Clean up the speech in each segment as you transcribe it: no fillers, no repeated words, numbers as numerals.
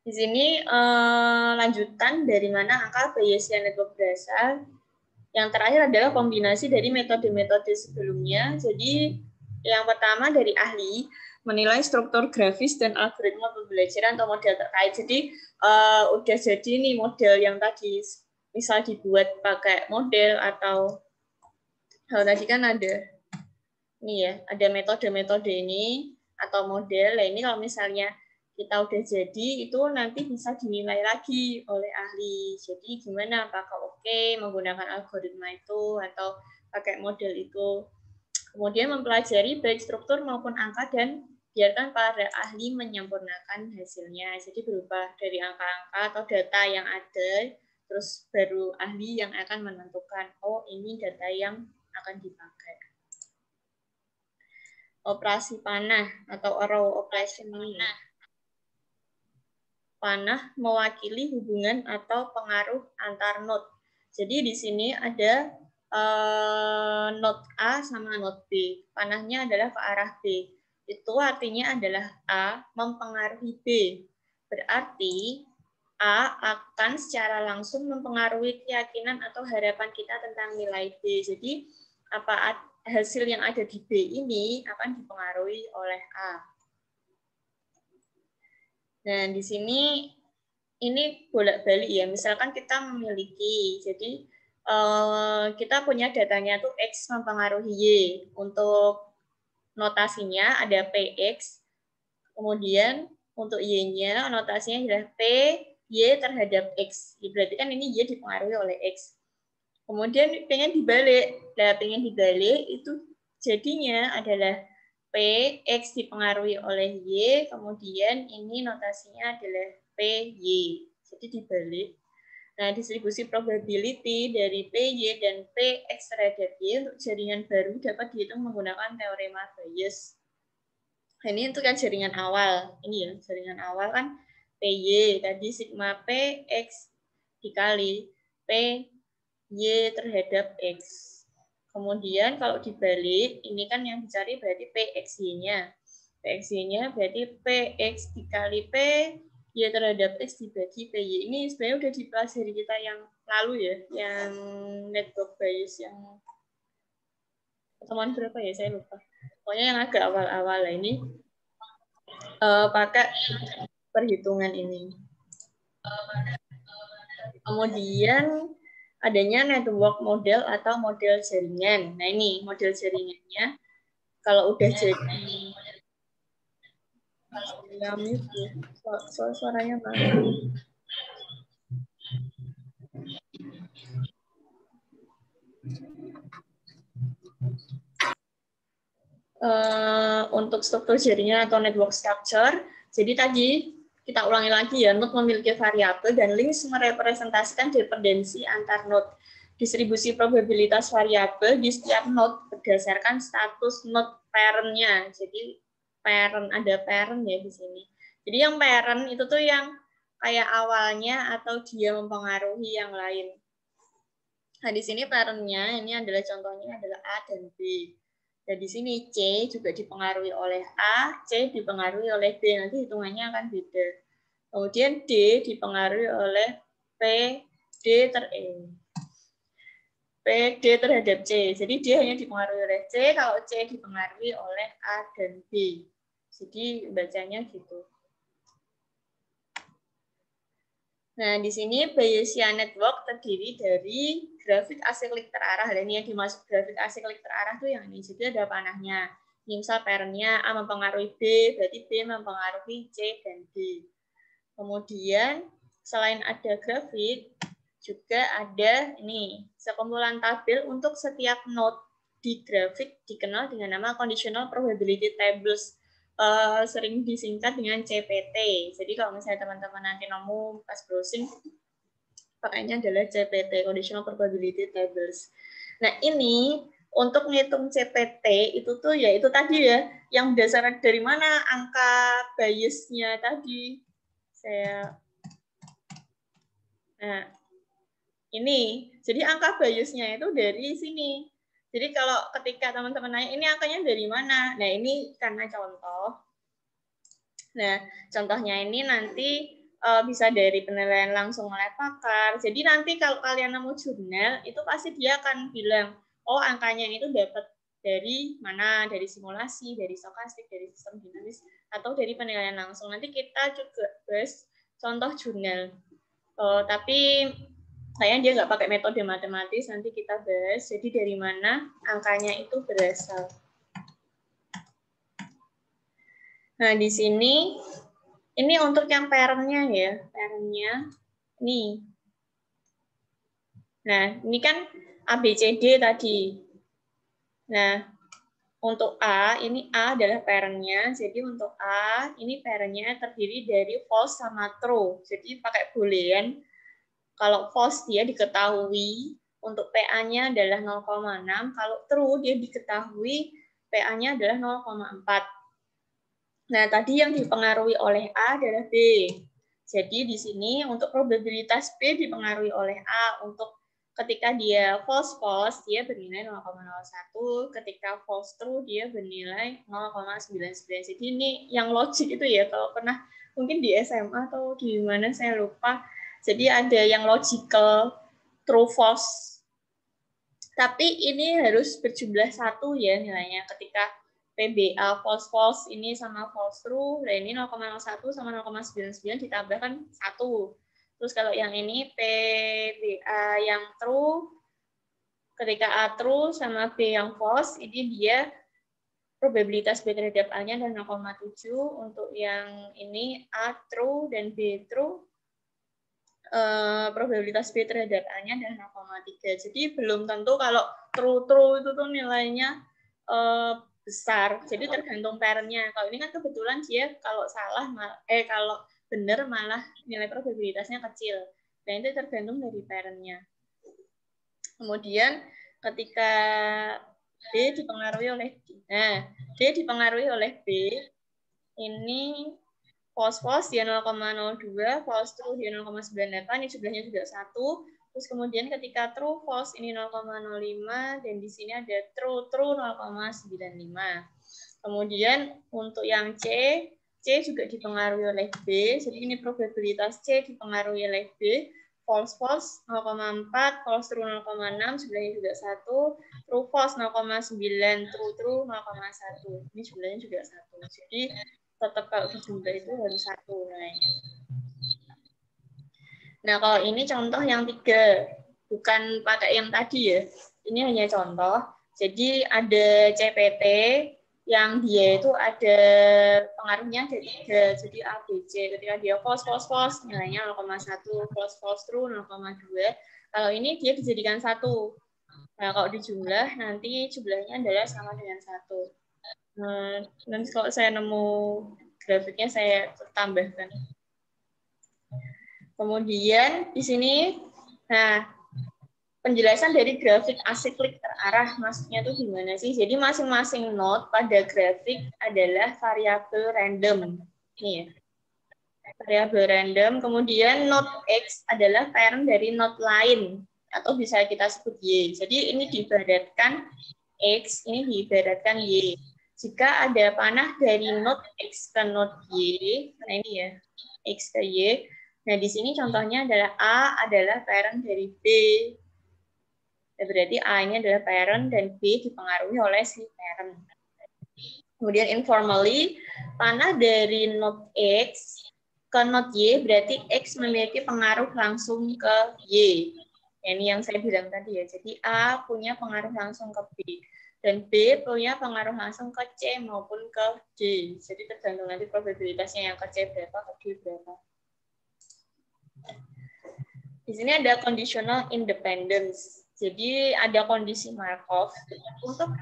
Di sini lanjutan dari mana angka Bayesian network berasal. Yang terakhir adalah kombinasi dari metode-metode sebelumnya. Jadi yang pertama dari ahli menilai struktur grafis dan algoritma pembelajaran atau model terkait. Jadi udah jadi nih model yang tadi misal dibuat pakai model atau tadi kan ada nih ya, ada metode-metode ini atau model. Nah, ini kalau misalnya kita udah jadi, itu nanti bisa dinilai lagi oleh ahli. Jadi gimana, apakah oke menggunakan algoritma itu atau pakai model itu. Kemudian mempelajari baik struktur maupun angka dan biarkan para ahli menyempurnakan hasilnya. Jadi berubah dari angka-angka atau data yang ada, terus baru ahli yang akan menentukan, oh ini data yang akan dipakai. Operasi panah atau arrow operation ini. Panah mewakili hubungan atau pengaruh antar node. Jadi di sini ada node A sama node B. Panahnya adalah ke arah B. Itu artinya adalah A mempengaruhi B. Berarti A akan secara langsung mempengaruhi keyakinan atau harapan kita tentang nilai B. Jadi apa hasil yang ada di B ini akan dipengaruhi oleh A. Nah, di sini ini bolak-balik ya. Misalkan kita memiliki, jadi kita punya datanya tuh X mempengaruhi Y. Untuk notasinya ada PX, kemudian untuk Y-nya notasinya adalah P, Y terhadap X. Berarti kan ini Y dipengaruhi oleh X. Kemudian pengen dibalik. Nah, pengen dibalik itu jadinya adalah P, X dipengaruhi oleh Y, kemudian ini notasinya adalah P, Y. Jadi dibalik. Nah, distribusi probability dari PY dan PX terhadap Y untuk jaringan baru dapat dihitung menggunakan teorema Bayes. Nah, ini untuk yang jaringan awal. Ini ya, jaringan awal kan PY. Tadi sigma PX dikali P Y terhadap X. Kemudian kalau dibalik, ini kan yang dicari berarti PXY-nya. PXY-nya berarti PX dikali P, Y terhadap X dibagi PY. Ini sebenarnya udah dipelajari kita yang lalu ya, yang network Bayes yang pertemuan berapa ya, saya lupa. Pokoknya yang agak awal-awal lah ini pakai perhitungan ini. Kemudian adanya network model atau model jaringan. Nah ini model jaringannya kalau udah jadi suaranya mana? Untuk struktur jaringan atau network structure, jadi tadi kita ulangi lagi ya, node memiliki variabel dan links merepresentasikan dependensi antar node. Distribusi probabilitas variabel di setiap node berdasarkan status node parent-nya. Jadi parent, ada parent ya di sini. Jadi yang parent itu tuh yang kayak awalnya atau dia mempengaruhi yang lain. Nah di sini parent-nya ini adalah contohnya adalah A dan B. Dan di sini C juga dipengaruhi oleh A, C dipengaruhi oleh B. Nanti hitungannya akan beda. Kemudian D dipengaruhi oleh P, D terhadap C. Jadi dia hanya dipengaruhi oleh C, kalau C dipengaruhi oleh A dan B. Jadi bacanya gitu. Nah, di sini Bayesian Network terdiri dari grafik asiklik terarah. Dan yang dimaksud grafik asiklik terarah itu yang ini. Jadi ada panahnya. Ini misal parentnya A mempengaruhi B, berarti B mempengaruhi C dan D. Kemudian selain ada grafik, juga ada ini sekumpulan tabel untuk setiap node di grafik dikenal dengan nama conditional probability tables. Sering disingkat dengan CPT. Jadi kalau misalnya teman-teman nanti nemu pas browsing, pakainya adalah CPT, Conditional Probability Tables. Nah ini untuk menghitung CPT itu tuh ya itu tadi ya, yang dasarnya dari mana angka Bayesnya tadi. Nah ini, jadi angka Bayesnya itu dari sini. Jadi kalau ketika teman-teman nanya, ini angkanya dari mana? Nah, ini karena contoh. Nah, contohnya ini nanti bisa dari penilaian langsung oleh pakar. Jadi nanti kalau kalian nemu jurnal, itu pasti dia akan bilang, oh angkanya itu dapat dari mana, dari simulasi, dari stokastik, dari sistem dinamis, atau dari penilaian langsung. Nanti kita juga bahas contoh jurnal. Tapi kayaknya dia nggak pakai metode matematis, nanti kita bahas. Jadi dari mana angkanya itu berasal. Nah, di sini, ini untuk yang parent-nya ya, parent-nya. Nih. Nah, ini kan ABCD tadi. Nah, untuk A, ini A adalah parent-nya. Jadi untuk A, ini parent-nya terdiri dari false sama true. Jadi pakai boolean. Kalau false dia diketahui, untuk PA-nya adalah 0,6. Kalau true dia diketahui, PA-nya adalah 0,4. Nah, tadi yang dipengaruhi oleh A adalah B. Jadi di sini untuk probabilitas B dipengaruhi oleh A. Untuk ketika dia false, dia bernilai 0,01. Ketika false true, dia bernilai 0,99. Jadi ini yang logik itu ya, kalau pernah mungkin di SMA atau di mana saya lupa. Jadi ada yang logical true false. Tapi ini harus berjumlah 1 ya nilainya. Ketika PBA false ini sama false true, nah ini 0,01 sama 0,99 ditambahkan 1. Terus kalau yang ini PBA yang true, ketika A true sama B yang false, ini dia probabilitas B terhadap A-nya adalah 0,7. Untuk yang ini A true dan B true, probabilitas B terhadap A-nya adalah 0,3. Jadi belum tentu kalau true itu tuh nilainya besar. Jadi tergantung parent-nya. Kalau ini kan kebetulan dia kalau salah, kalau benar malah nilai probabilitasnya kecil. Dan itu tergantung dari parent-nya. Kemudian ketika D dipengaruhi oleh D. Nah, D dipengaruhi oleh B, ini false dia 0,02, false true dia 0,98, ini jumlahnya juga 1. Terus kemudian ketika true false ini 0,05 dan di sini ada true 0,95. Kemudian untuk yang C juga dipengaruhi oleh B. Jadi ini probabilitas C dipengaruhi oleh B. False 0,4, false true 0,6, jumlahnya juga 1. True false 0,9, true 0,1. Ini jumlahnya juga 1. Jadi tetap kalau dijumlah itu harus 1 nilainya. Nah, kalau ini contoh yang 3, bukan pakai yang tadi ya. Ini hanya contoh. Jadi ada CPT yang dia itu ada pengaruhnya ada 3. Jadi A, B, C. Ketika dia false, nilainya 0,1. False, true 0,2. Kalau ini dia dijadikan 1. Nah, kalau dijumlah, nanti jumlahnya adalah sama dengan 1. Nanti kalau saya nemu grafiknya saya tambahkan. Kemudian di sini, nah penjelasan dari grafik asiklik terarah maksudnya itu gimana sih? Jadi masing-masing node pada grafik adalah variabel random. Ini ya. Variabel random. Kemudian node X adalah parent dari node lain atau bisa kita sebut Y. Jadi ini diibaratkan X, ini diibaratkan Y. Jika ada panah dari node X ke node Y, nah ini ya, X ke Y. Nah, di sini contohnya adalah A adalah parent dari B. Berarti A ini adalah parent dan B dipengaruhi oleh si parent. Kemudian informally, panah dari node X ke node Y, berarti X memiliki pengaruh langsung ke Y. Ini yang saya bilang tadi ya. Jadi A punya pengaruh langsung ke B. Dan B punya pengaruh langsung ke C maupun ke D. Jadi tergantung nanti probabilitasnya yang ke C berapa, ke D berapa. Di sini ada conditional independence. Jadi ada kondisi Markov untuk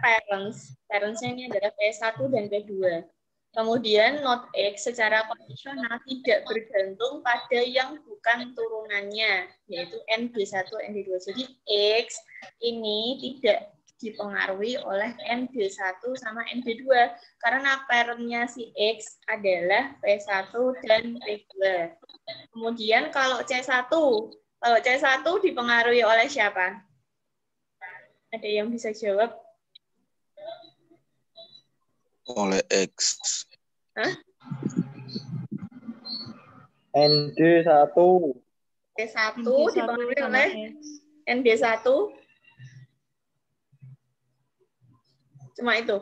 parents-nya ini adalah P1 dan P2. Kemudian node X secara kondisional tidak bergantung pada yang bukan turunannya, yaitu NB1, NB2. Jadi X ini tidak dipengaruhi oleh NB1 sama NB2 karena parent-nya si X adalah P1 dan P2. Kemudian kalau C1 dipengaruhi oleh siapa? Ada yang bisa jawab? Oleh X. Hah? ND1. P1 ND1 dipengaruhi sama oleh X. ND1. Cuma itu.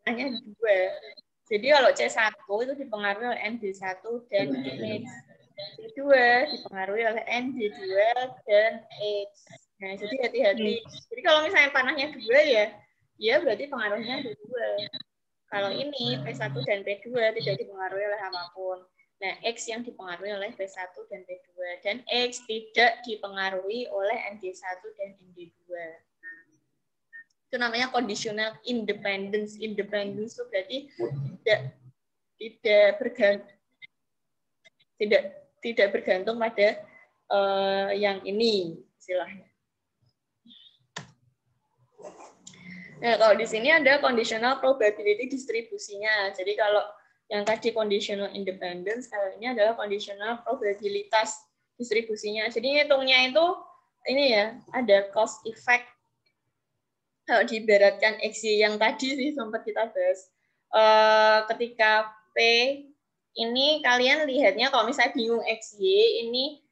Hanya dua. Jadi kalau C1 itu dipengaruhi oleh ND1 dan X. C2 dipengaruhi oleh ND2 dan X. Nah, jadi hati-hati. Jadi kalau misalnya panahnya 2 ya berarti pengaruhnya ada 2. Kalau ini P1 dan P2 tidak dipengaruhi oleh apapun. Nah, X yang dipengaruhi oleh P1 dan P2. Dan X tidak dipengaruhi oleh ND1 dan ND2. Itu namanya conditional independence. Independence itu berarti tidak bergantung pada yang ini istilahnya. Nah, kalau di sini ada conditional probability distribusinya. Jadi kalau yang tadi conditional independence, kalau ini adalah conditional probabilitas distribusinya. Jadi ngitungnya itu ini ya, ada cause effect. Kalau diibaratkan XY yang tadi sih sempat kita bahas. Ketika P ini kalian lihatnya kalau misalnya bingung XY ini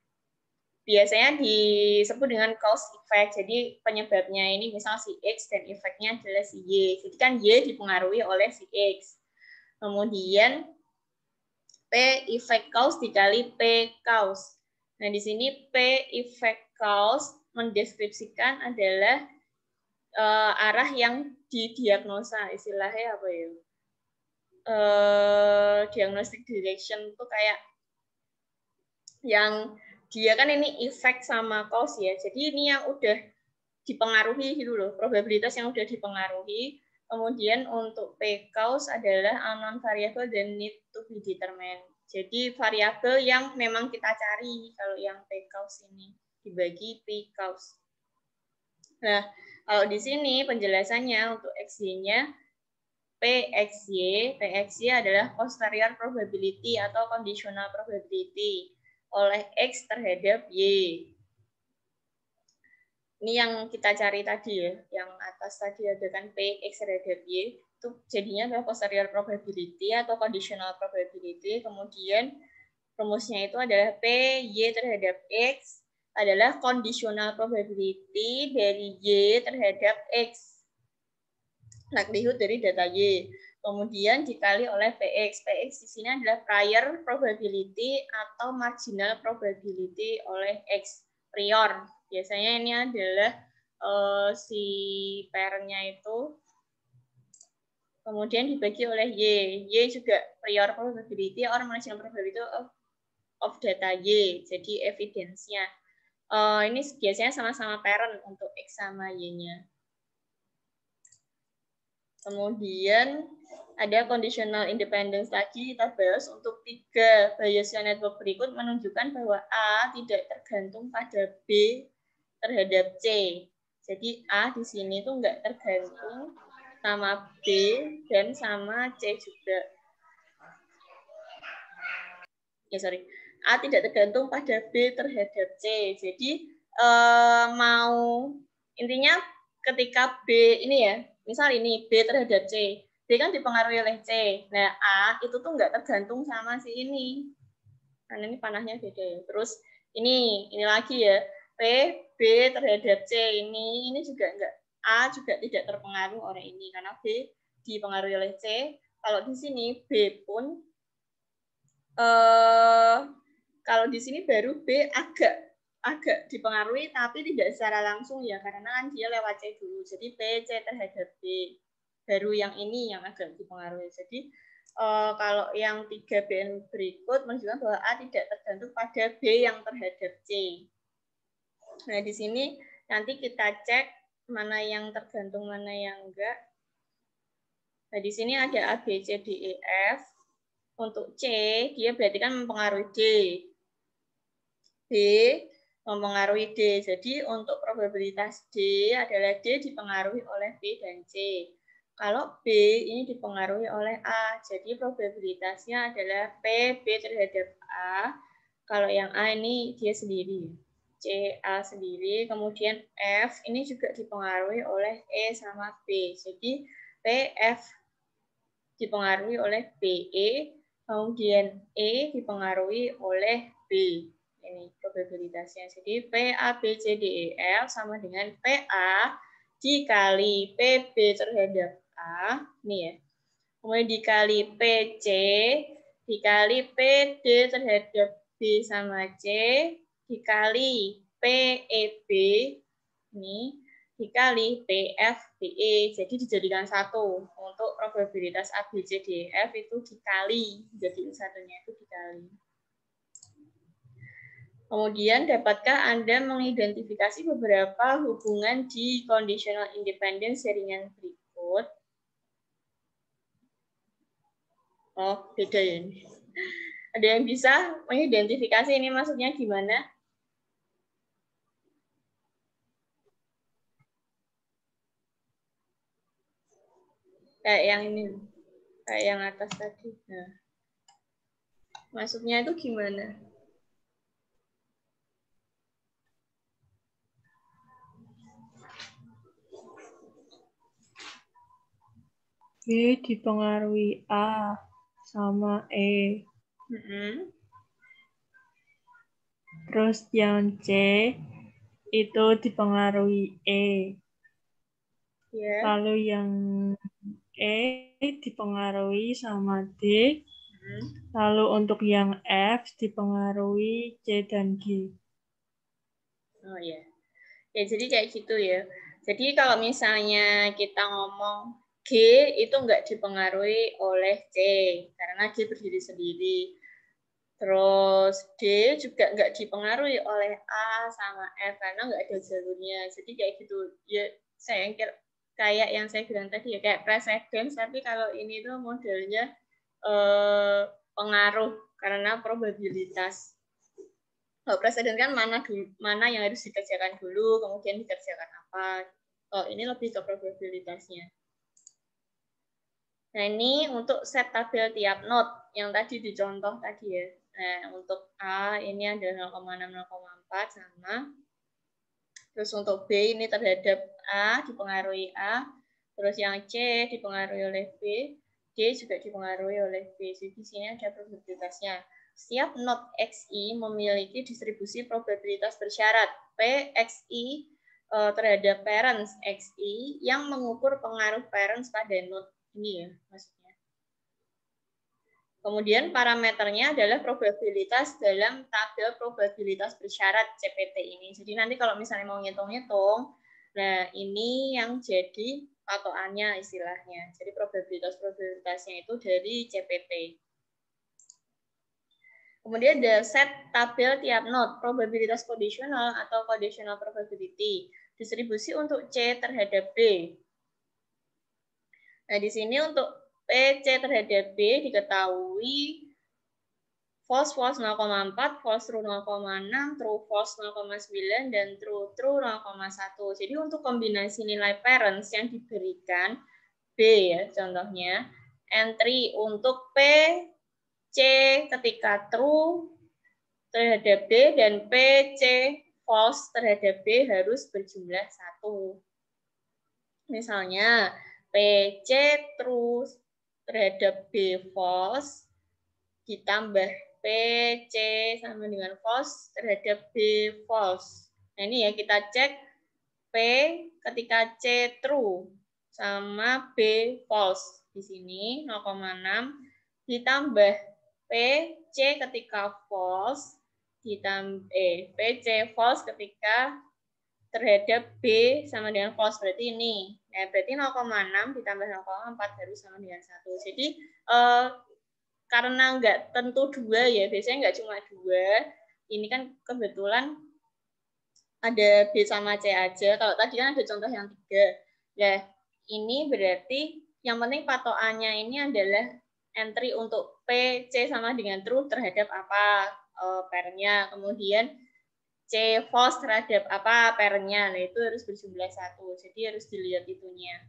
biasanya disebut dengan cause effect. Jadi penyebabnya ini misal si X dan efeknya adalah si Y. Jadi kan Y dipengaruhi oleh si X. Kemudian P effect cause dikali P cause. Nah, di sini P effect cause mendeskripsikan adalah arah yang didiagnosa, istilahnya apa ya? Diagnostic direction itu kayak yang dia kan ini effect sama cause ya. Jadi ini yang udah dipengaruhi gitu loh, probabilitas yang udah dipengaruhi. Kemudian untuk P cause adalah unknown variable dan need to be determined. Jadi variabel yang memang kita cari kalau yang P cause ini dibagi P cause. Nah, kalau di sini penjelasannya untuk XY-nya PXY adalah posterior probability atau conditional probability oleh X terhadap Y. Ini yang kita cari tadi ya, yang atas tadi ada kan PX terhadap Y, itu jadinya adalah posterior probability atau conditional probability, kemudian rumusnya itu adalah PY terhadap X adalah conditional probability dari Y terhadap X. Likelihood dari data Y. Kemudian dikali oleh PX. PX di sini adalah prior probability atau marginal probability oleh X. Prior. Biasanya ini adalah si pairnya itu. Kemudian dibagi oleh Y. Y juga prior probability or marginal probability of data Y. Jadi evidence-nya. Ini biasanya sama-sama parent untuk X sama Y-nya. Kemudian ada conditional independence lagi kita bahas untuk 3 Bayesian network berikut menunjukkan bahwa A tidak tergantung pada B terhadap C. Jadi A di sini itu enggak tergantung sama B dan sama C juga. A tidak tergantung pada B terhadap C. Jadi intinya ketika B ini ya, misal ini B terhadap C, B kan dipengaruhi oleh C. Nah, A itu tuh nggak tergantung sama si ini. Karena ini panahnya beda ya. Terus ini lagi ya, P, B terhadap C ini juga enggak. A juga tidak terpengaruh oleh ini karena B dipengaruhi oleh C. Kalau di sini B pun kalau di sini baru B agak dipengaruhi tapi tidak secara langsung ya karena kan dia lewat C dulu. Jadi B C terhadap B. Baru yang ini yang agak dipengaruhi. Jadi kalau yang 3 B berikut menunjukkan bahwa A tidak tergantung pada B yang terhadap C. Nah, di sini nanti kita cek mana yang tergantung, mana yang enggak. Nah, di sini ada A, B, C, D, E, F. Untuk C, dia berarti kan mempengaruhi D. B mempengaruhi D. Jadi untuk probabilitas D adalah D dipengaruhi oleh B dan C. Kalau B ini dipengaruhi oleh A, jadi probabilitasnya adalah P, B terhadap A. Kalau yang A ini dia sendiri. CA sendiri, kemudian F ini juga dipengaruhi oleh E sama B. Jadi PF dipengaruhi oleh BE, kemudian E dipengaruhi oleh B. Ini probabilitasnya. Jadi PA, B, C, D, E, F sama dengan PA dikali PB terhadap A. Ini ya. Kemudian dikali PC, dikali PD terhadap B sama C, dikali PEB, ini dikali PFBE. Jadi dijadikan satu. Untuk probabilitas ABCDEF itu dikali. Jadi satunya itu dikali. Kemudian, dapatkah Anda mengidentifikasi beberapa hubungan di conditional independence jaringan berikut? Oh, beda ya ini. Ada yang bisa mengidentifikasi ini maksudnya gimana? Kayak yang ini, kayak yang atas tadi. Nah, maksudnya itu gimana? B dipengaruhi A sama E. Terus yang C itu dipengaruhi E. Ya. Lalu yang E dipengaruhi sama D. Lalu untuk yang F dipengaruhi C dan G. Oh ya. Ya, jadi kayak gitu ya. Jadi kalau misalnya kita ngomong G itu nggak dipengaruhi oleh C, karena G berdiri sendiri. Terus D juga nggak dipengaruhi oleh A sama F, karena nggak ada jalurnya. Jadi kayak gitu. Ya, saya kayak yang saya bilang tadi ya, kayak precedence, tapi kalau ini tuh modelnya pengaruh karena probabilitas. Kalau presiden kan mana yang harus dikerjakan dulu, kemudian dikerjakan apa. Oh, ini lebih ke probabilitasnya. Nah, ini untuk set tabel tiap node yang tadi dicontoh tadi ya. Nah, untuk A ini ada 0,6, 0,4 sama. Terus untuk B ini terhadap A dipengaruhi A. Terus yang C dipengaruhi oleh B. D juga dipengaruhi oleh B. Jadi di sini ada probabilitasnya. Setiap node XI memiliki distribusi probabilitas bersyarat PXI terhadap parents XI yang mengukur pengaruh parents pada node ini ya maksudnya. Kemudian parameternya adalah probabilitas dalam tabel probabilitas bersyarat CPT ini. Jadi nanti kalau misalnya mau ngitung-ngitung, nah ini yang jadi patokannya istilahnya. Jadi probabilitasnya itu dari CPT. Kemudian ada set tabel tiap node, probabilitas conditional atau conditional probability. Distribusi untuk C terhadap B. Nah, di sini untuk PC terhadap B diketahui false 0,4, false true 0,6, true false 0,9, dan true 0,1. Jadi untuk kombinasi nilai parents yang diberikan B ya contohnya, entry untuk P, C ketika true terhadap B dan P, C false terhadap B harus berjumlah 1. Misalnya P, C true terhadap B false ditambah P, C sama dengan false terhadap B false. Nah ini ya kita cek P ketika C true sama B false. Di sini 0,6 ditambah P, C ketika false ditambah P, C false ketika terhadap B sama dengan false. Berarti ini. Nah, berarti 0,6 ditambah 0,4 harus sama dengan 1. Jadi karena nggak tentu 2 ya, biasanya nggak cuma 2. Ini kan kebetulan ada B sama C aja. Kalau tadi kan ada contoh yang 3. Nah, ini berarti yang penting patokannya ini adalah entry untuk P, C sama dengan true terhadap apa pairnya. Kemudian C false terhadap apa pairnya. Nah, itu harus berjumlah 1. Jadi harus dilihat itunya.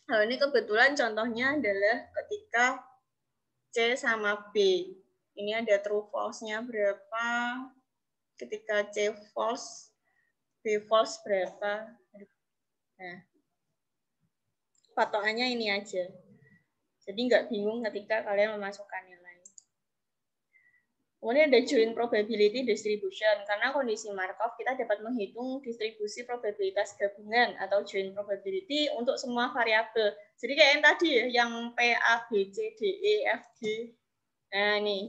Nah, ini kebetulan contohnya adalah ketika C sama B. Ini ada true false-nya berapa? ketika C false, B false berapa. Nah, patokannya ini aja. Jadi nggak bingung ketika kalian memasukkan nilai. Kemudian ada joint probability distribution. Karena kondisi Markov, kita dapat menghitung distribusi probabilitas gabungan atau joint probability untuk semua variabel. Jadi kayak yang tadi ya, yang P, A, B, C, D, E, F, G. Nah, nih.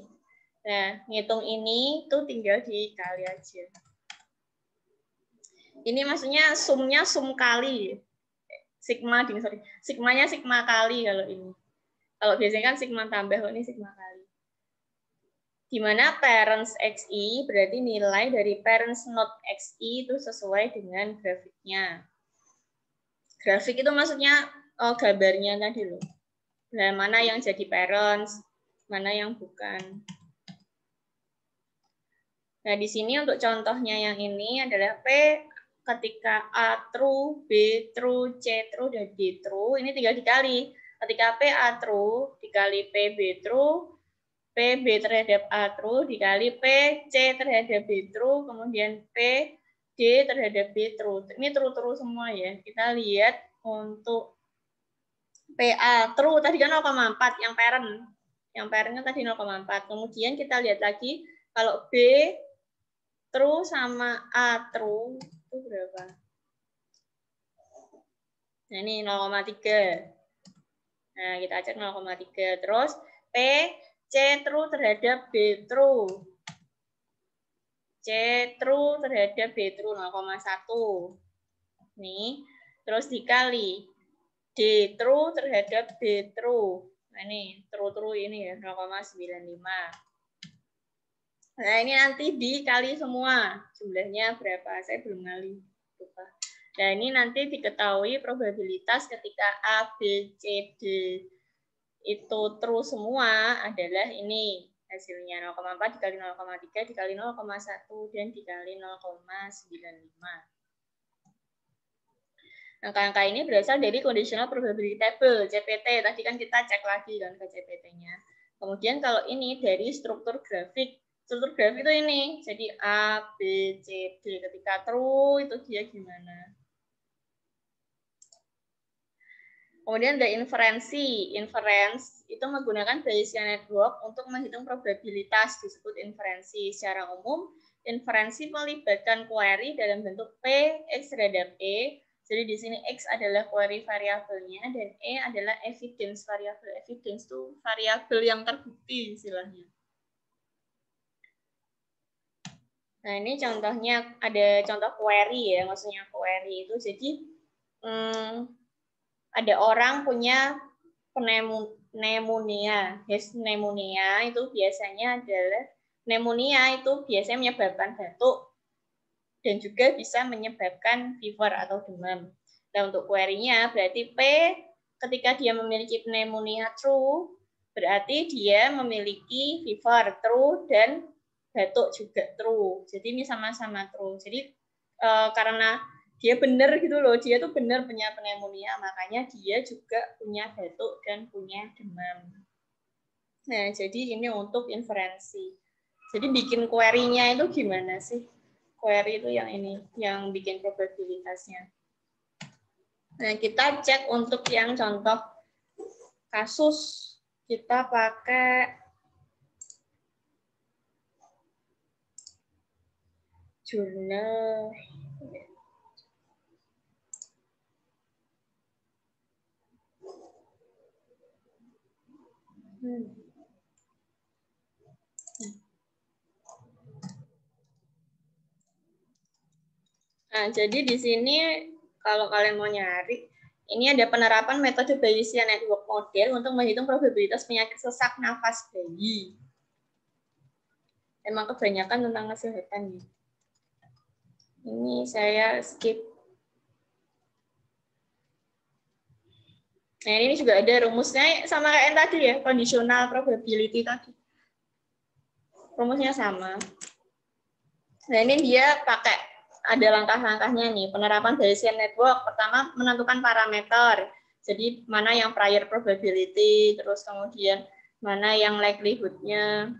Nah, ngitung ini tuh tinggal dikali aja. Ini maksudnya sumnya sum kali. Sigma, sorry. Sigmanya sigma kali kalau ini. Kalau biasanya kan sigma tambah, kalau ini sigma kali. Di mana parents XI berarti nilai dari parents not XI itu sesuai dengan grafiknya. Grafik itu maksudnya gambarnya tadi loh. Nah, mana yang jadi parents, mana yang bukan. Nah, di sini untuk contohnya yang ini adalah P ketika A true, B true, C true, dan D true. Ini tinggal dikali. Ketika P A true dikali P B true, P B terhadap A true dikali P C terhadap B true, kemudian P D terhadap B true. Ini true semua ya. Kita lihat untuk PA true tadi kan 0,4 yang parent. Yang parentnya tadi 0,4. Kemudian kita lihat lagi kalau B true sama A true itu berapa? Nah, ini 0,3. Nah, kita cek 0,3. Terus P C true terhadap B true. C true terhadap B true 0,1. Nih, terus dikali D true terhadap B true. Nah, ini true ini ya 0,95. Nah, ini nanti dikali semua. Jumlahnya berapa? Saya belum kali. Lupa. Nah, ini nanti diketahui probabilitas ketika A, B, C, D itu true semua adalah ini. Hasilnya 0,4 dikali 0,3 dikali 0,1 dan dikali 0,95. Angka-angka ini berasal dari conditional probability table, CPT. Tadi kan kita cek lagi kan ke CPT-nya. Kemudian kalau ini dari struktur grafik. Struktur grafik itu ini. Jadi A, B, C, D. Ketika true itu dia gimana. Kemudian ada inferensi. Inference itu menggunakan Bayesian network untuk menghitung probabilitas, disebut inferensi. Secara umum, inferensi melibatkan query dalam bentuk P, X terhadap E. Jadi di sini X adalah query variabelnya dan E adalah evidence variabel. Evidence itu variabel yang terbukti istilahnya. Nah, ini contohnya ada contoh query ya, maksudnya query itu jadi ada orang punya pneumonia. Pneumonia itu biasanya adalah pneumonia itu biasanya menyebabkan batuk dan juga bisa menyebabkan fever atau demam. Nah, untuk query-nya berarti P ketika dia memiliki pneumonia true berarti dia memiliki fever true dan batuk juga true. Jadi ini sama-sama true. Jadi karena dia benar gitu loh, dia tuh benar punya pneumonia, makanya dia juga punya batuk dan punya demam. Nah, jadi ini untuk inferensi. Jadi bikin query-nya itu gimana sih? Query itu yang ini, yang bikin probabilitasnya. Nah, kita cek untuk yang contoh kasus. Kita pakai jurnal. Nah, jadi di sini kalau kalian mau nyari, ini ada penerapan metode Bayesian Network Model untuk menghitung probabilitas penyakit sesak nafas bayi. Emang kebanyakan tentang kesehatan nih. Ini saya skip. Nah, ini juga ada rumusnya sama kayak yang tadi ya, conditional probability tadi. Rumusnya sama. Nah, ini dia pakai ada langkah-langkahnya nih. Penerapan Bayesian Network. Pertama, menentukan parameter. Jadi, mana yang prior probability, terus kemudian mana yang likelihood-nya.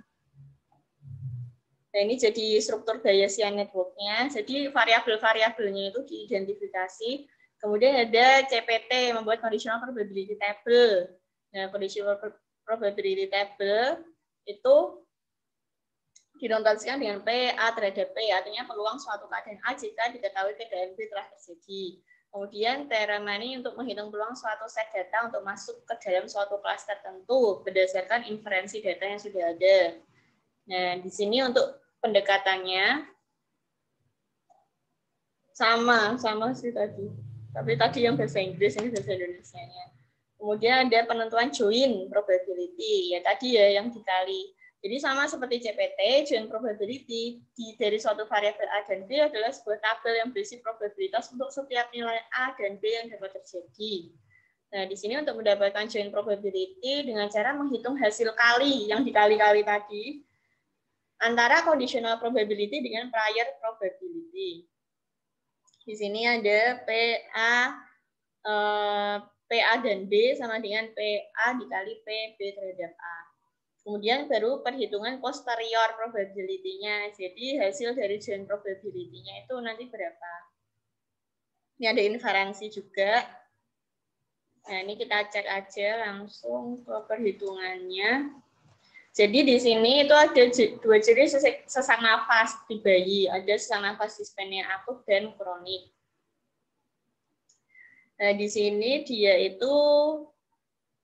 Nah, ini jadi struktur Bayesian network-nya. Jadi variabel-variabelnya itu diidentifikasi. Kemudian ada CPT, membuat conditional probability table. Nah, conditional probability table itu dinotasikan dengan P, A terhadap P, artinya peluang suatu keadaan A jika diketahui keadaan B telah terjadi. Kemudian teorem ini untuk menghitung peluang suatu set data untuk masuk ke dalam suatu kelas tertentu berdasarkan inferensi data yang sudah ada. Nah, di sini untuk pendekatannya sama sih tadi. Tapi tadi yang bahasa Inggris, ini bahasa Indonesianya. Kemudian ada penentuan join probability, ya tadi ya yang dikali. Jadi sama seperti CPT, join probability dari suatu variabel A dan B adalah sebuah tabel yang berisi probabilitas untuk setiap nilai A dan B yang dapat terjadi. Nah, di sini untuk mendapatkan join probability dengan cara menghitung hasil kali yang dikali-kali tadi antara conditional probability dengan prior probability. Di sini ada PA dan B sama dengan PA dikali PB terhadap A. Kemudian baru perhitungan posterior probability-nya. Jadi hasil dari join probability-nya itu nanti berapa. Ini ada inferensi juga. Nah, ini kita cek aja langsung ke perhitungannya. Jadi di sini itu ada dua jenis sesak nafas di bayi. Ada sesak nafas dispnea akut dan kronik. Nah, di sini dia itu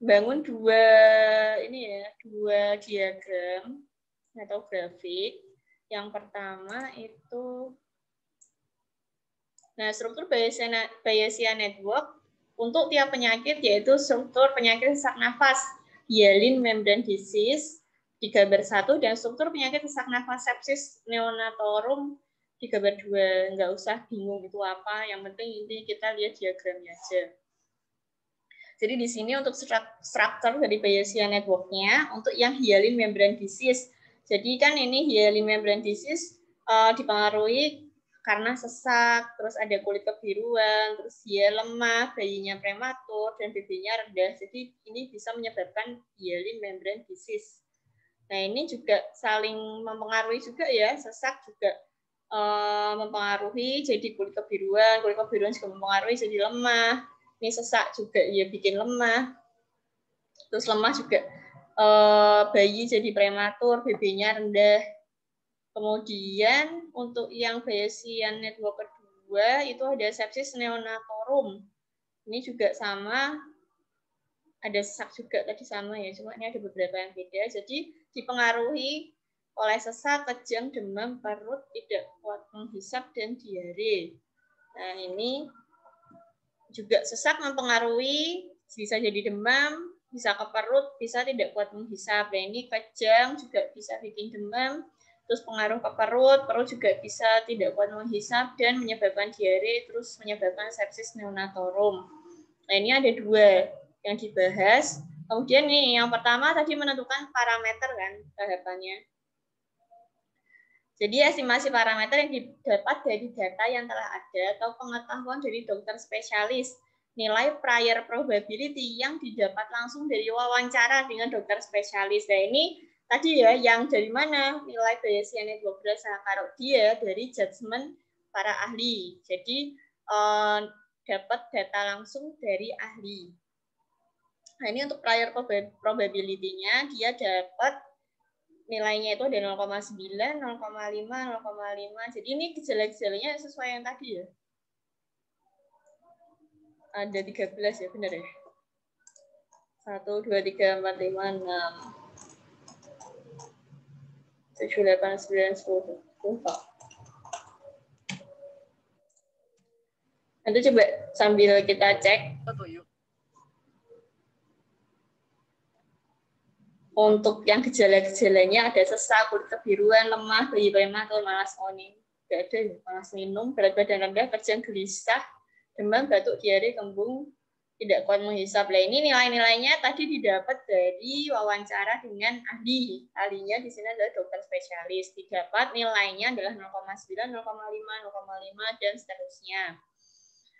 bangun dua diagram atau grafik. Yang pertama itu struktur Bayesian network untuk tiap penyakit, yaitu struktur penyakit sesak nafas Hyaline membrane disease di gambar 1 dan struktur penyakit sesak nafas sepsis neonatorum di gambar 2. Nggak usah bingung itu apa, yang penting ini kita lihat diagramnya aja. Jadi di sini untuk struktur dari Bayesian network-nya untuk yang Hyaline membrane disease. Jadi kan ini Hyaline membrane disease dipengaruhi karena sesak, terus ada kulit kebiruan, terus dia lemah, bayinya prematur, dan BB-nya rendah. Jadi ini bisa menyebabkan Hyaline membrane disease. Nah, ini juga saling mempengaruhi juga ya, sesak juga mempengaruhi jadi kulit kebiruan juga mempengaruhi jadi lemah. Ini sesak juga ya bikin lemah. Terus lemah juga bayi jadi prematur, BB-nya rendah. Kemudian untuk yang Bayesian network kedua itu ada sepsis neonatorum. Ini juga sama, ada sesak juga tadi sama ya, cuma ini ada beberapa yang beda. Jadi dipengaruhi oleh sesak, kejang, demam, perut, tidak kuat menghisap, dan diare. Nah, ini juga sesak mempengaruhi, bisa jadi demam, bisa ke perut, bisa tidak kuat menghisap. Nah, ini kejang juga bisa bikin demam. Terus pengaruh ke perut juga bisa tidak kuat menghisap dan menyebabkan diare, terus menyebabkan sepsis neonatorum. Nah, ini ada dua yang dibahas. Kemudian nih, yang pertama tadi menentukan parameter kan tahapannya. Jadi estimasi parameter yang didapat dari data yang telah ada atau pengetahuan dari dokter spesialis. Nilai prior probability yang didapat langsung dari wawancara dengan dokter spesialis. Nah, ini tadi ya, yang dari mana nilai Bayesian network berdasarkan dia dari judgement para ahli. Jadi dapat data langsung dari ahli. Nah, ini untuk prior probability-nya dia dapat nilainya itu ada 0,9, 0,5, 0,5. Jadi ini gejala-gejalanya sesuai yang tadi ya. Ada 13 ya, benar ya? 1, 2, 3, 4, 5, 6. 7, 8, 9, 10. Nanti coba sambil kita cek. Untuk yang gejala-gejalanya ada sesak, kulit kebiruan, lemah, bayi prematur, malas oni. Tidak ada ya, malas minum, berat badan rendah, kejang gelisah, demam, batuk, diare, kembung, tidak kuat menghisap. Nah, ini nilai-nilainya tadi didapat dari wawancara dengan ahli. Ahlinya di sini adalah dokter spesialis. Didapat nilainya adalah 0,9, 0,5, 0,5, dan seterusnya.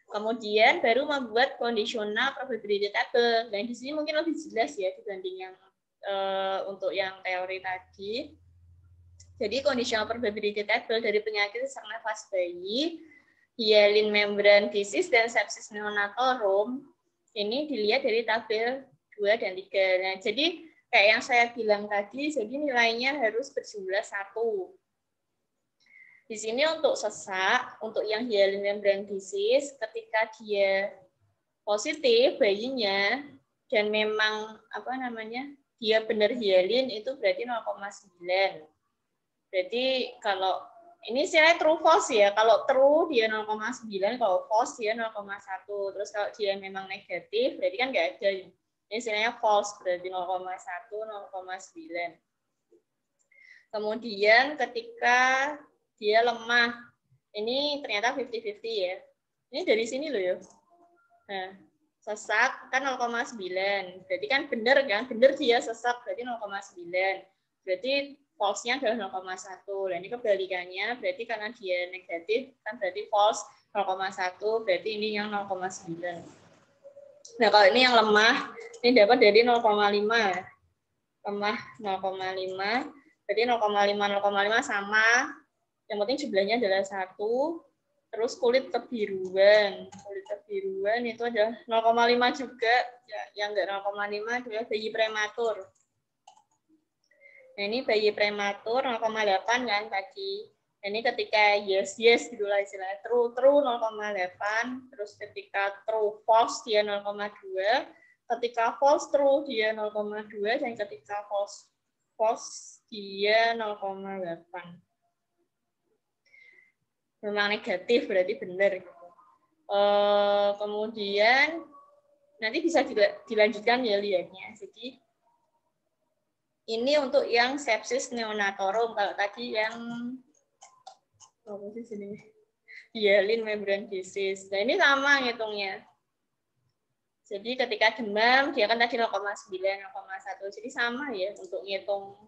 Kemudian baru membuat conditional probability table. Nah, di sini mungkin lebih jelas ya dibanding yang untuk yang teori tadi. Jadi conditional probability table dari penyakit sesak nafas bayi, hyalin membran disease, dan sepsis neonatorum, ini dilihat dari tabel 2 dan 3. Nah, jadi kayak yang saya bilang tadi, jadi nilainya harus berjumlah 1. Di sini untuk sesak, untuk yang hyalin membran disease, ketika dia positif bayinya, dan memang dia benar hyalin, itu berarti 0,9. Berarti kalau ini istilahnya true false ya. Kalau true dia 0,9, kalau false dia 0,1. Terus kalau dia memang negatif berarti kan nggak ada. Ini istilahnya false, berarti 0,1, 0,9. Kemudian ketika dia lemah, ini ternyata 50-50 ya. Ini dari sini loh ya. Nah, sesak kan 0,9. Berarti kan benar kan? Benar dia sesak berarti 0,9. Berarti false-nya adalah 0,1. Dan ini kebalikannya, berarti karena dia negatif, kan berarti false 0,1, berarti ini yang 0,9. Nah, kalau ini yang lemah, ini dapat dari 0,5. Lemah 0,5, berarti 0,5 sama. Yang penting jumlahnya adalah 1. Terus kulit kebiruan. Kulit kebiruan itu adalah 0,5 juga. Ya, yang enggak 0,5 adalah bayi prematur. Nah, ini bayi prematur 0,8 kan tadi. Nah, ini ketika yes gitu lah istilahnya. True 0,8. Terus ketika true false dia 0,2. Ketika false true dia 0,2. Dan ketika false dia 0,8. Memang negatif berarti benar. Kemudian nanti bisa dilanjutkan ya lihatnya. Jadi ini untuk yang sepsis neonatorum. Kalau tadi yang hyalin membran disease. Nah, ini sama ngitungnya. Jadi ketika demam dia kan tadi 0,9, 0,1. Jadi sama ya untuk ngitung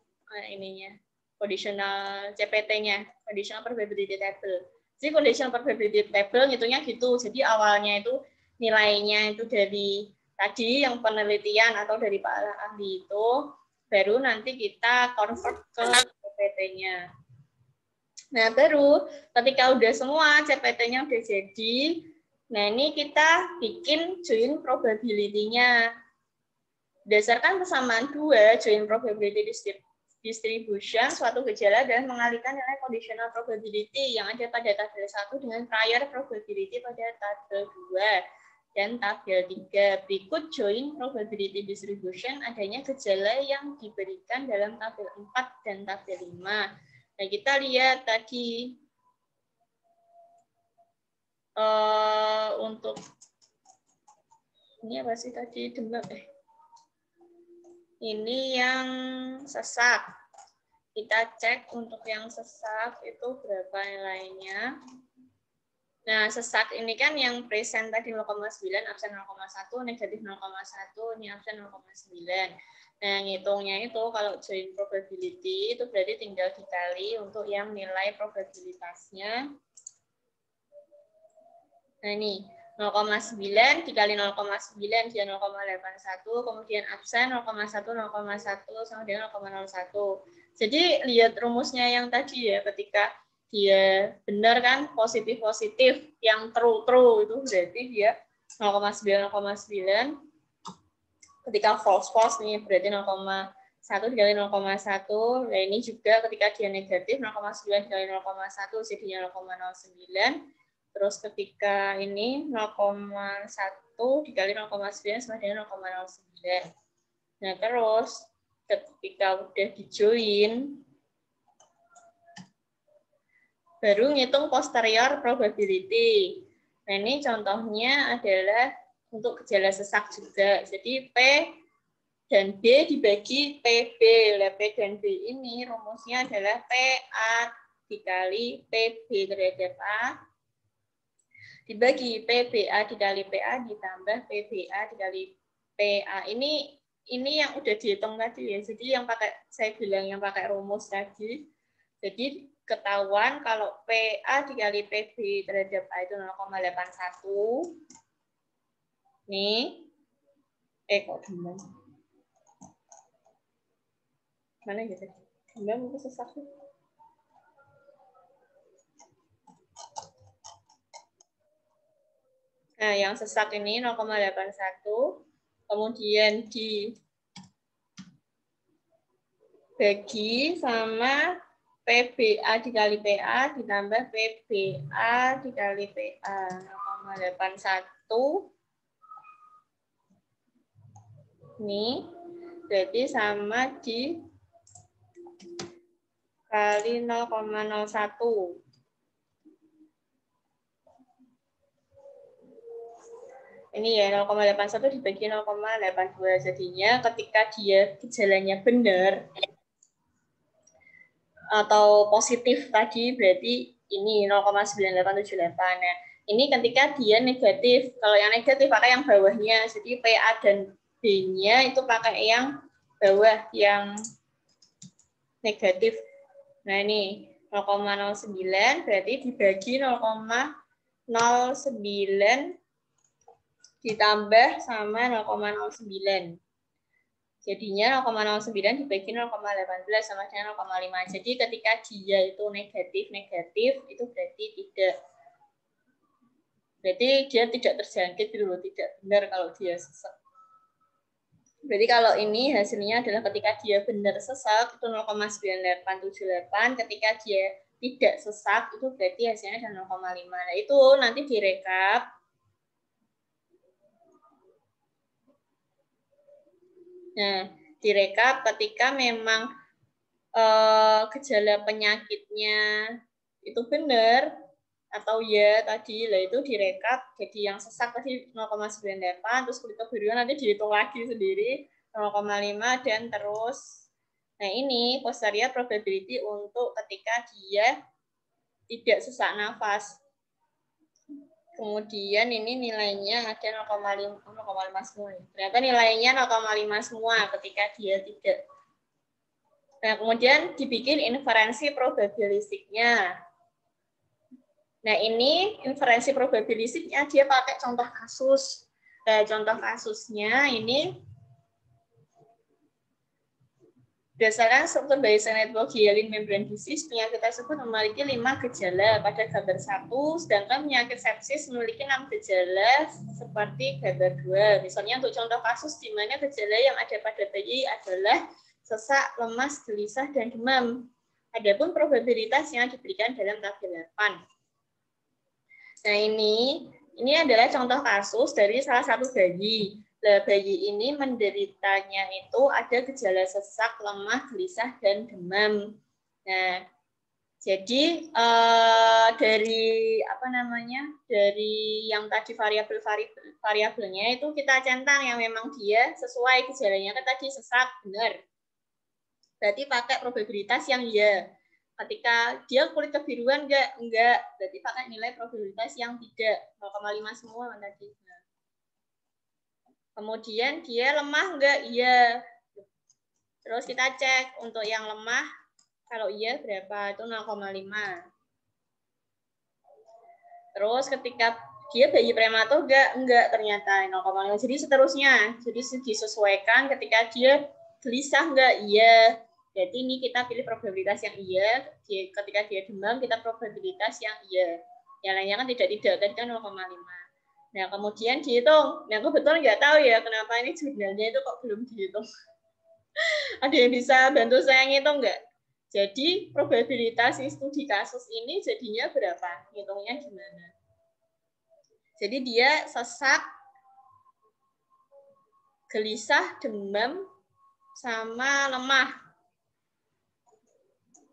ininya. Conditional CPT-nya, conditional probability table. Jadi conditional probability table ngitungnya gitu. Jadi awalnya itu nilainya itu dari tadi yang penelitian atau dari Pak ahli itu, baru nanti kita convert ke CPT-nya. Nah, baru ketika udah semua CPT-nya udah jadi, nah ini kita bikin joint probability-nya. Berdasarkan persamaan 2, joint probability distribution, suatu gejala adalah mengalihkan nilai conditional probability yang ada pada tabel 1 dengan prior probability pada tabel 2 dan tabel 3. Berikut joint probability distribution adanya gejala yang diberikan dalam tabel 4 dan tabel 5. Nah, kita lihat tadi untuk ini apa sih tadi demam ini yang sesak. Kita cek untuk yang sesak itu berapa nilainya. Nah, sesak ini kan yang present tadi 0,9, absen 0,1, negatif 0,1, ini absen 0,9. Nah, ngitungnya itu kalau joint probability itu berarti tinggal dikali untuk yang nilai probabilitasnya. Nah, ini 0,9 dikali 0,9 dia 0,81, kemudian absen 0,1, 0,1 sama dengan 0,01. Jadi lihat rumusnya yang tadi ya, ketika dia benar kan positif-positif, yang true itu berarti dia 0,9, 0,9. Ketika false nih berarti 0,1 dikali 0,1. Nah, ini juga ketika dia negatif 0,9 dikali 0,1 jadinya 0,09. Terus ketika ini 0,1 dikali 0,9 sama dengan 0,09. Nah, terus ketika udah dijoin baru ngitung posterior probability. Nah, ini contohnya adalah untuk gejala sesak juga. Jadi P dan B dibagi PB. P dan B ini rumusnya adalah PA dikali PB terhadap A dibagi PBA dikali PA ditambah PBA dikali PA. Ini yang udah dihitung tadi ya. Jadi yang saya bilang yang pakai rumus tadi. Jadi ketahuan kalau PA dikali PB terhadap A itu 0,81. Nih. Kok demam? Mana gitu? Demam itu sesak. Nah, yang sesak ini 0,81. Kemudian dibagi sama PBA dikali PA ditambah PBA dikali PA 0,81. Ini berarti sama di kali 0,01. Ini ya 0,81 dibagi 0,82. Jadinya ketika dia gejalanya benar atau positif tadi berarti ini 0,9878. Nah, ini ketika dia negatif. Kalau yang negatif pakai yang bawahnya. Jadi PA dan B-nya itu pakai yang bawah yang negatif. Nah, ini 0,09 berarti dibagi 0,09 ditambah sama 0,09. Jadinya 0,09 dibagi 0,18 sama dengan 0,5. Jadi ketika dia itu negatif, itu berarti tidak. Berarti dia tidak terjangkit dulu, tidak benar kalau dia sesak. Berarti kalau ini hasilnya adalah ketika dia benar sesak itu 0,9878, ketika dia tidak sesak itu berarti hasilnya adalah 0,5. Nah, itu nanti direkap. Nah, direkap ketika memang gejala penyakitnya itu benar atau ya tadi lah itu direkap jadi yang sesak tadi 0,98 terus kulit kebiruan nanti dihitung lagi sendiri 0,5 dan terus. Nah, ini posterior probability untuk ketika dia tidak sesak nafas. Kemudian ini nilainya ada 0,5 semua. Ternyata nilainya 0,5 semua ketika dia tidak. Nah, kemudian dibikin inferensi probabilistiknya. Nah, ini inferensi probabilistiknya dia pakai contoh kasus. Nah, contoh kasusnya ini berdasarkan struktur Bayesian network hyaline membrane disease, penyakit tersebut memiliki 5 gejala pada gambar 1, sedangkan penyakit sepsis memiliki 6 gejala seperti gambar 2. Misalnya untuk contoh kasus di mana gejala yang ada pada bayi adalah sesak, lemas, gelisah, dan demam. Adapun probabilitas yang diberikan dalam tabel 8. Nah, ini adalah contoh kasus dari salah satu bayi. Bayi ini menderitanya itu ada gejala sesak, lemah, gelisah, dan demam. Nah, jadi dari dari yang tadi variabelnya itu kita centang yang memang dia sesuai gejalanya kan tadi sesak benar. Berarti pakai probabilitas yang ya. Ketika dia kulit kebiruan enggak, berarti pakai nilai probabilitas yang tidak 0,5 semua tadi. Kemudian dia lemah enggak? Iya. Terus kita cek untuk yang lemah, kalau iya berapa? Itu 0,5. Terus ketika dia bayi prematur enggak ternyata 0,5. Jadi seterusnya. Jadi disesuaikan ketika dia gelisah enggak? Iya. Jadi ini kita pilih probabilitas yang iya. Ketika dia demam, kita probabilitas yang iya. Yang lainnya kan tidak tadi kan 0,5. Nah, kemudian dihitung. Nah, aku betul nggak tahu ya kenapa ini jurnalnya itu kok belum dihitung. Ada yang bisa bantu saya ngitung nggak? Jadi, probabilitas studi kasus ini jadinya berapa? Hitungnya gimana? Jadi, dia sesak, gelisah, demam, sama lemah.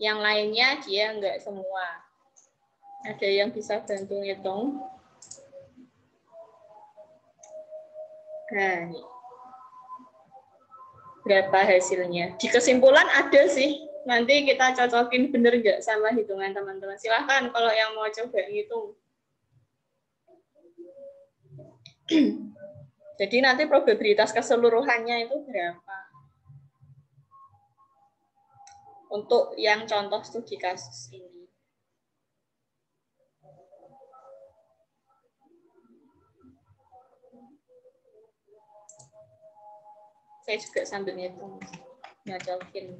Yang lainnya dia nggak semua. Ada yang bisa bantu ngitung? Nah, berapa hasilnya? Di kesimpulan ada sih. Nanti kita cocokin bener nggak sama hitungan teman-teman. Silahkan kalau yang mau coba ngitung. Jadi nanti probabilitas keseluruhannya itu berapa? Untuk yang contoh studi kasus ini. Saya juga sambil ngitung, nyocokin.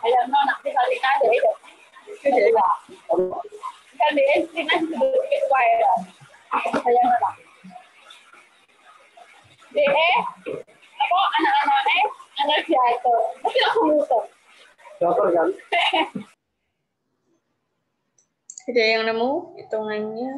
Ayan no, nakikita ka dito. Diba? Kasi sinasabit ko ayan. Ayan na lang. Di ako, anak-anak anak siya ito. Kasi ako luto. Dapat kan? Ada yang nemu hitungannya?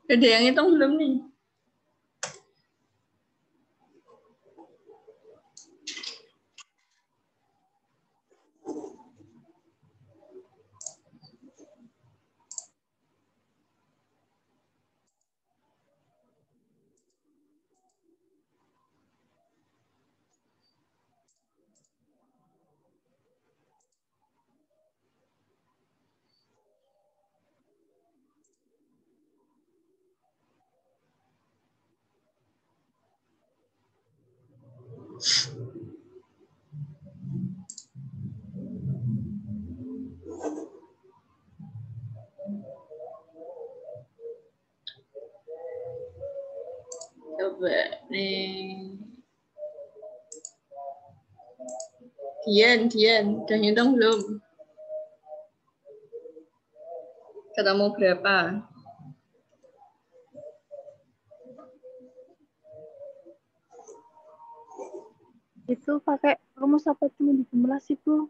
Ada yang hitung belum nih? Coba nih. Dian, udah ngitung belum? Ketemu berapa? Itu pakai rumus apa cuma dijumlah sih, Bu?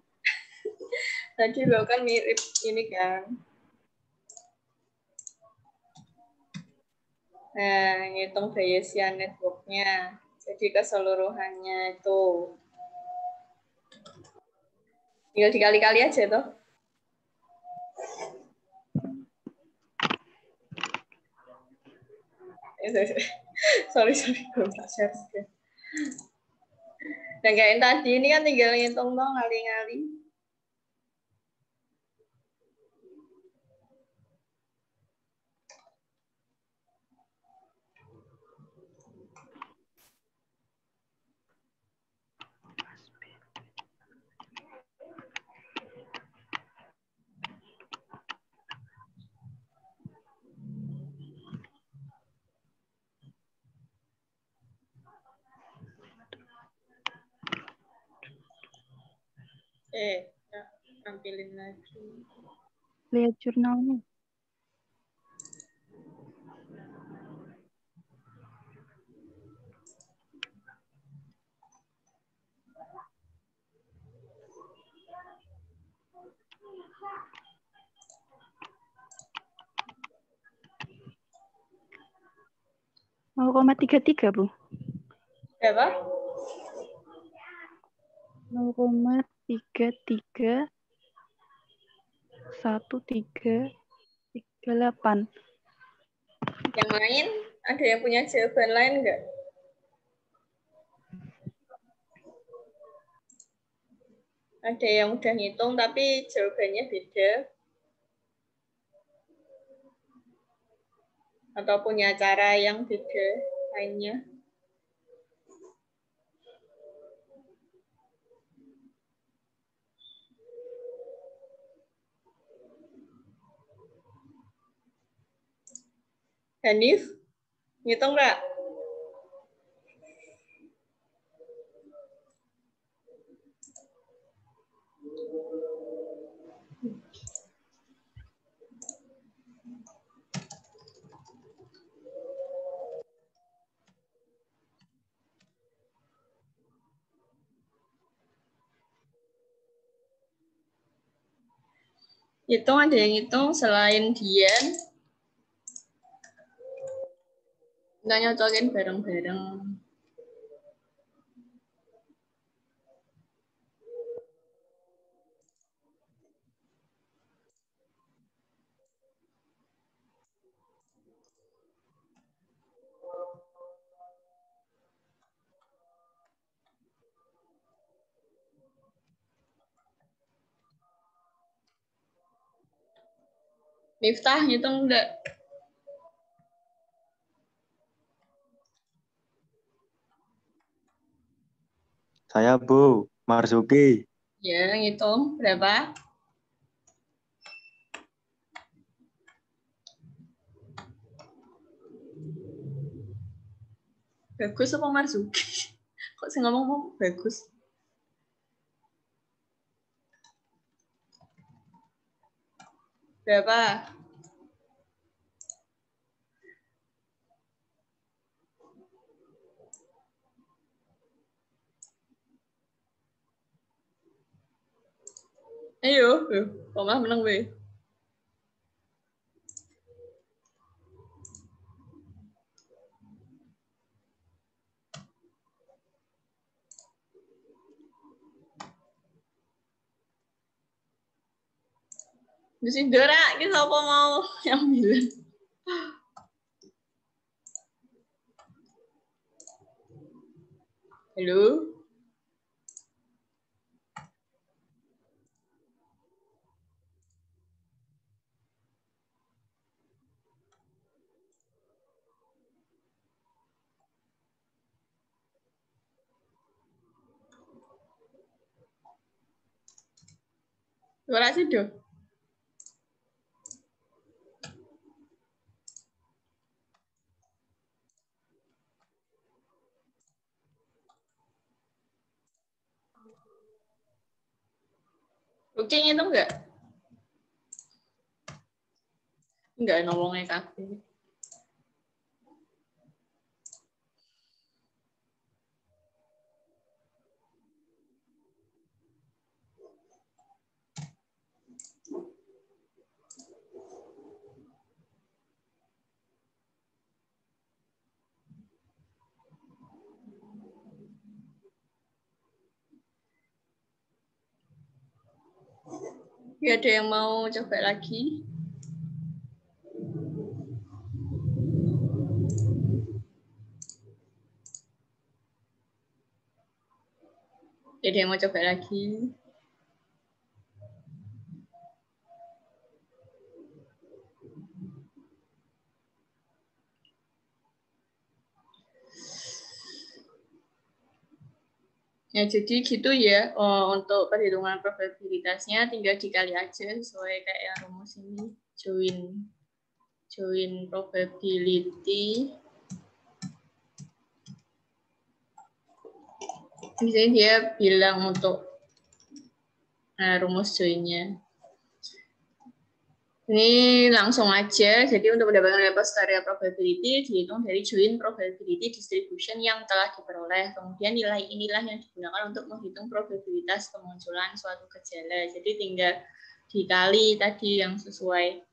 Tadi lo kan mirip ini kan. Nah, ngitung Bayesian network-nya. Jadi keseluruhannya itu. Tinggal dikali-kali aja tuh. sorry, gue nggak share screen. Dan kayak yang tadi ini kan tinggal ngitung dong kali-kali. Tampilin lagi. Lihat jurnalnya. Mau 0,33, Bu. Berapa? 0,33 1338. Yang lain? Ada yang punya jawaban lain nggak? Ada yang udah ngitung tapi jawabannya beda? Atau punya cara yang beda lainnya? Hanif, ngitung nggak? Hitung, ada yang hitung selain Dian. Kita nyocokin bareng-bareng. Miftah, ngitung enggak? Saya Bu Marzuki. Ya, ngitung berapa? Bagus apa Marzuki? Kok saya ngomong bagus? Berapa? Ayo, kok malah menang weh. Mesti Dora, kita apa mau yang bilang? Halo? Ora sih, Do. Oke, itu enggak? Enggak ngomongnya kabeh. Ya, ada yang mau coba lagi? Ada yang mau coba lagi? Ya, jadi gitu ya. Untuk perhitungan probabilitasnya tinggal dikali aja sesuai kayak yang rumus ini. Join probability. Di sini dia bilang untuk rumus joinnya. Ini langsung aja. Jadi untuk mendapatkan Lebesgue area probability dihitung dari join probability distribution yang telah diperoleh. Kemudian nilai inilah yang digunakan untuk menghitung probabilitas kemunculan suatu gejala. Jadi tinggal dikali tadi yang sesuai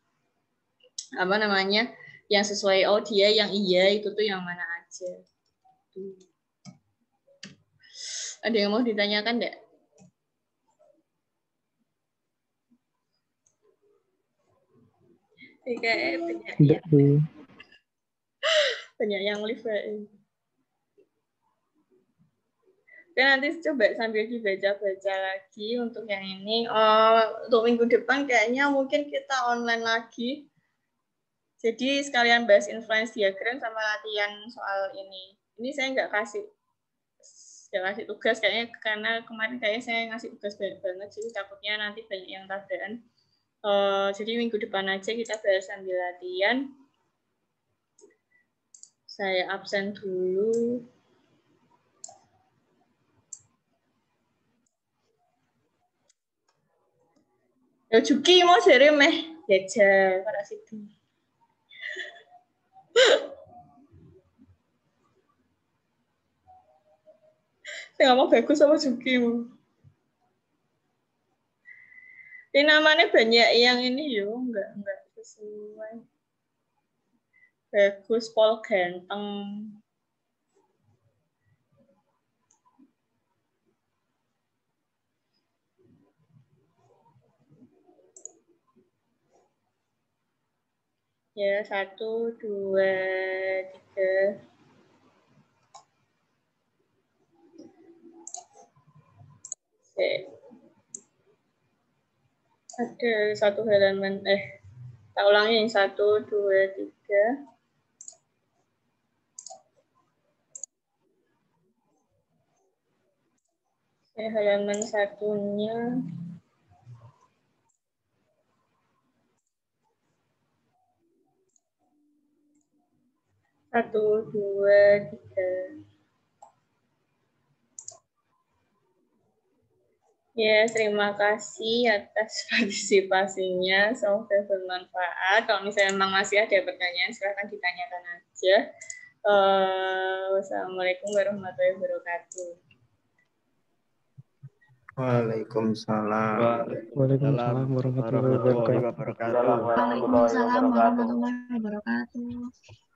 apa namanya? Yang sesuai dia yang iya itu tuh yang mana aja. Ada yang mau ditanyakan enggak? Banyak yang live. Dan nanti coba sambil dibaca-baca lagi untuk yang ini. Untuk minggu depan kayaknya mungkin kita online lagi. Jadi sekalian bahas influence diagram sama latihan soal ini. Ini saya nggak kasih tugas kayaknya karena kemarin kayaknya saya ngasih tugas banyak banget. Jadi takutnya nanti banyak yang tabrakan. Jadi minggu depan aja kita bahas sambil latihan. Saya absen dulu. Ya Juki mau seri meh jajal pada situ. Saya nggak mau bagus sama Juki. Ini namanya banyak yang ini yo enggak sesuai. Bagus Paul ganteng. Ya 1, 2, 3. Ada satu halaman tak ulangi yang 1, 2, 3. Halaman satunya. Satu, 2, 3. Ya, terima kasih atas partisipasinya. Semoga bermanfaat. Kalau misalnya memang masih ada pertanyaan, silahkan ditanyakan aja. Wassalamualaikum warahmatullahi wabarakatuh. Waalaikumsalam. Waalaikumsalam warahmatullahi wabarakatuh. Waalaikumsalam warahmatullahi wabarakatuh.